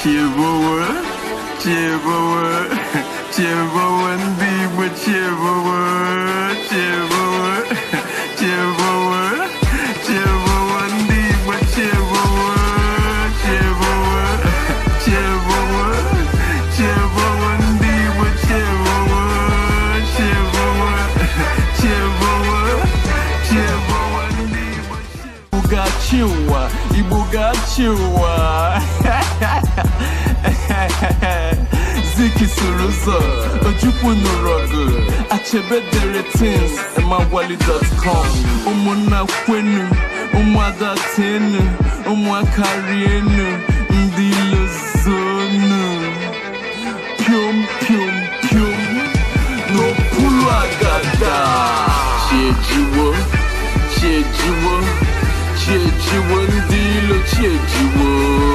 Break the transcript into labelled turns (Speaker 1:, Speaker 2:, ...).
Speaker 1: Chiefowo, Chiefowo, Chiefowo ndimo Chiefowo, Chiefowo, Chiefowo, Chiefowo ndimo Chiefowo, Chiefowo, Chiefowo, Chiefowo ndimo Chiefowo, Chiefowo, Chiefowo, Chiefowo ndimo Chiefowo. Ibugachiwa Ziki Suruzo Ojukwu Nurogu Achebedere Things Emawali.com Umuna Kwenu Umwada Tenu Umwakarienu Ndilo Zonu Pyum Pyum Pyum No Pulu Agada Chiejiwo Chiejiwo Chiejiwo ndilo chiejiwo